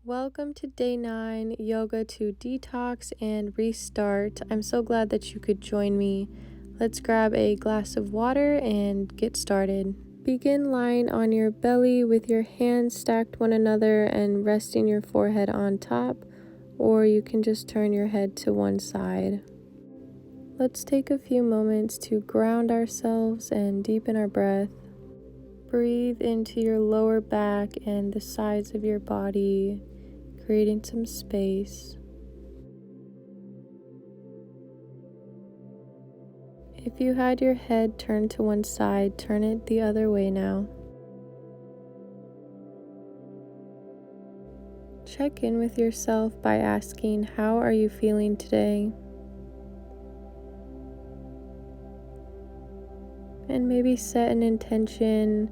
Welcome to day 9, yoga to detox and restart. I'm so glad that you could join me. Let's grab a glass of water and get started. Begin lying on your belly with your hands stacked one another and resting your forehead on top, or you can just turn your head to one side. Let's take a few moments to ground ourselves and deepen our breath. Breathe into your lower back and the sides of your body, creating some space. If you had your head turned to one side, turn it the other way now. Check in with yourself by asking, how are you feeling today? And maybe set an intention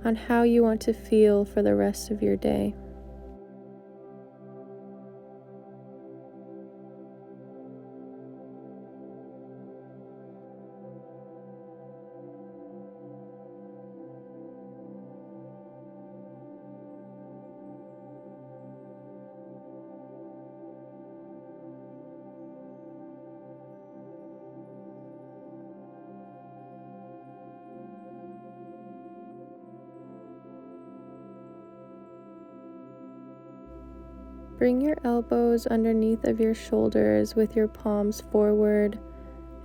on how you want to feel for the rest of your day. Bring your elbows underneath of your shoulders with your palms forward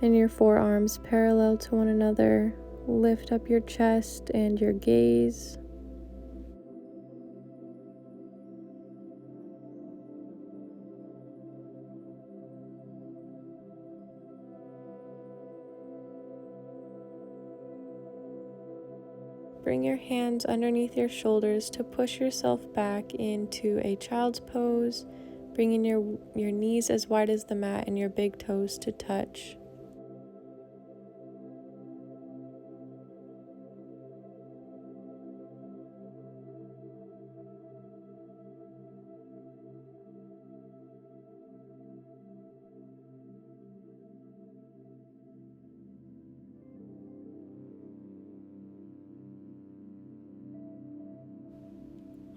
and your forearms parallel to one another. Lift up your chest and your gaze. Bring your hands underneath your shoulders to push yourself back into a child's pose, bringing your knees as wide as the mat and your big toes to touch.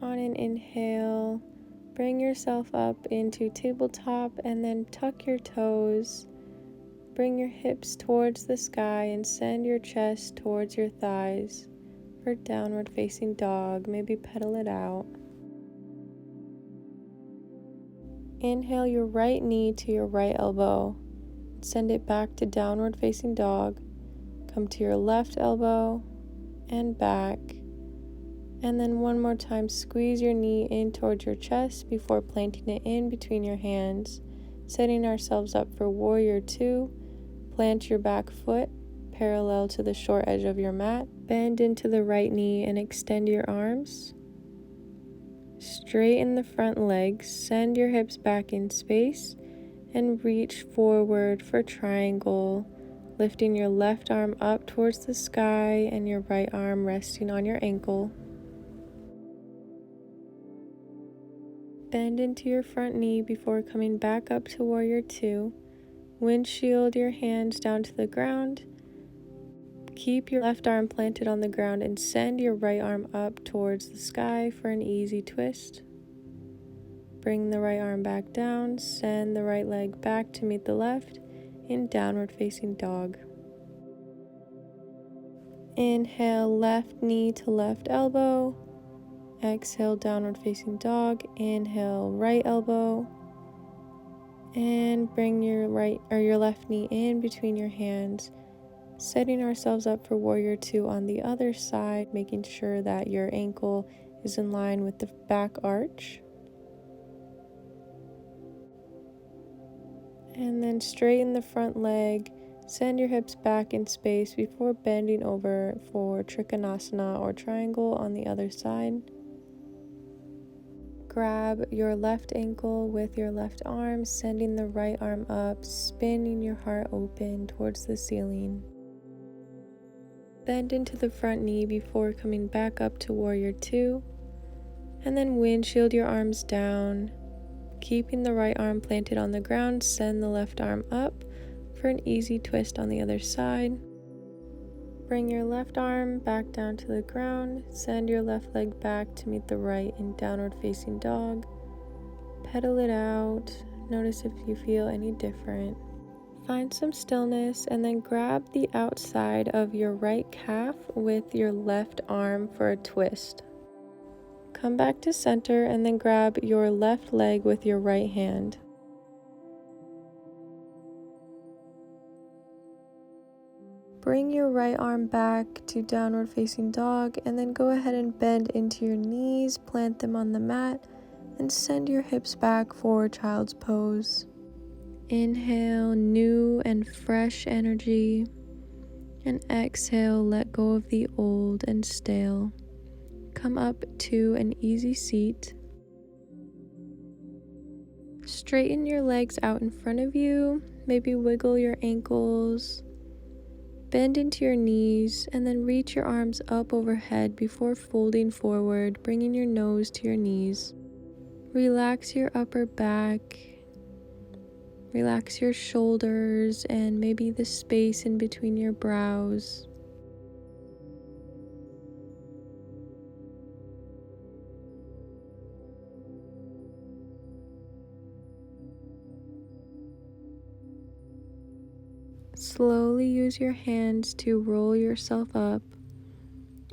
On an inhale, bring yourself up into tabletop and then tuck your toes. Bring your hips towards the sky and send your chest towards your thighs for downward facing dog. Maybe pedal it out. Inhale your right knee to your right elbow. Send it back to downward facing dog. Come to your left elbow and back. And then one more time, squeeze your knee in towards your chest before planting it in between your hands. Setting ourselves up for warrior 2. Plant your back foot parallel to the short edge of your mat. Bend into the right knee and extend your arms. Straighten the front legs. Send your hips back in space and reach forward for triangle, lifting your left arm up towards the sky and your right arm resting on your ankle. Bend into your front knee before coming back up to warrior 2. Windshield your hands down to the ground. Keep your left arm planted on the ground and send your right arm up towards the sky for an easy twist. Bring the right arm back down, send the right leg back to meet the left in downward facing dog. Inhale, left knee to left elbow. Exhale, downward facing dog. Inhale, right elbow. And bring your left knee in between your hands, setting ourselves up for warrior 2 on the other side, making sure that your ankle is in line with the back arch. And then straighten the front leg, send your hips back in space before bending over for Trikonasana or triangle on the other side. Grab your left ankle with your left arm, sending the right arm up, spinning your heart open towards the ceiling. Bend into the front knee before coming back up to warrior 2. And then windshield your arms down. Keeping the right arm planted on the ground, send the left arm up for an easy twist on the other side. Bring your left arm back down to the ground. Send your left leg back to meet the right in downward facing dog. Pedal it out. Notice if you feel any different. Find some stillness and then grab the outside of your right calf with your left arm for a twist. Come back to center and then grab your left leg with your right hand. Bring your right arm back to downward facing dog and then go ahead and bend into your knees, plant them on the mat, and send your hips back for child's pose. Inhale new and fresh energy, and exhale, let go of the old and stale. Come up to an easy seat. Straighten your legs out in front of you, maybe wiggle your ankles. Bend into your knees and then reach your arms up overhead before folding forward, bringing your nose to your knees. Relax your upper back. Relax your shoulders and maybe the space in between your brows. Slowly use your hands to roll yourself up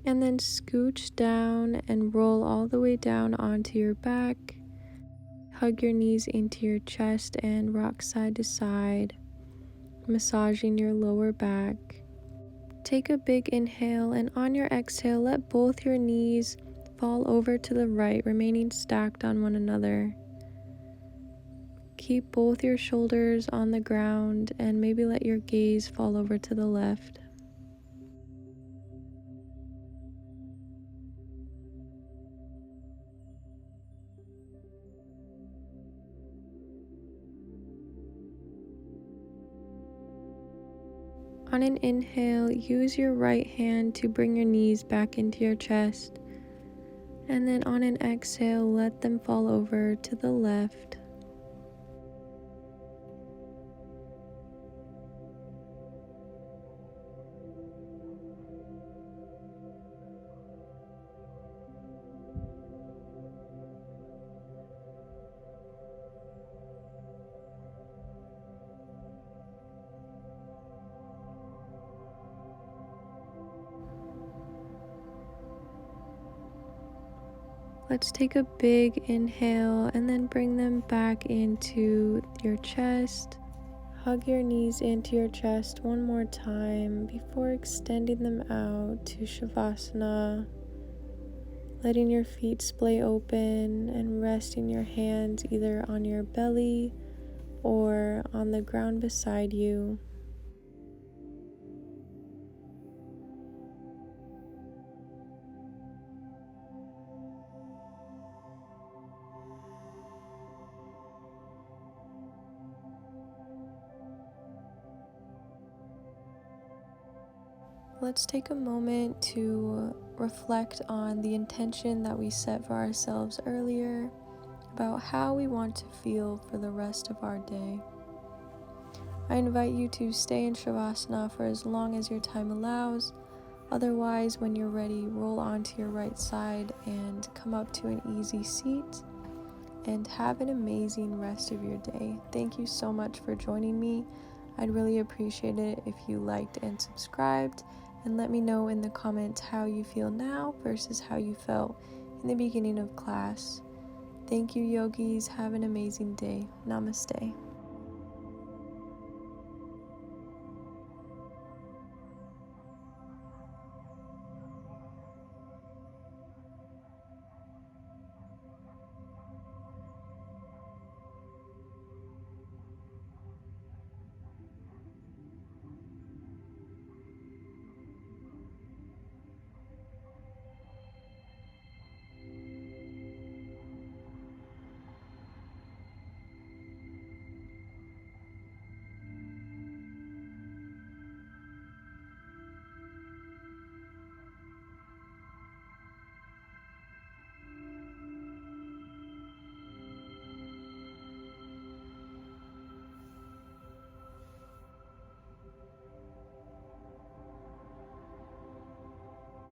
and then scooch down and roll all the way down onto your back. Hug your knees into your chest and rock side to side, massaging your lower back. Take a big inhale, and on your exhale, let both your knees fall over to the right, remaining stacked on one another. Keep both your shoulders on the ground and maybe let your gaze fall over to the left. On an inhale, use your right hand to bring your knees back into your chest. And then on an exhale, let them fall over to the left. Let's take a big inhale and then bring them back into your chest. Hug your knees into your chest one more time before extending them out to Shavasana, letting your feet splay open and resting your hands either on your belly or on the ground beside you. Let's take a moment to reflect on the intention that we set for ourselves earlier about how we want to feel for the rest of our day. I invite you to stay in Shavasana for as long as your time allows. Otherwise, when you're ready, roll onto your right side and come up to an easy seat, and have an amazing rest of your day. Thank you so much for joining me. I'd really appreciate it if you liked and subscribed, and let me know in the comments how you feel now versus how you felt in the beginning of class. Thank you, yogis. Have an amazing day. Namaste.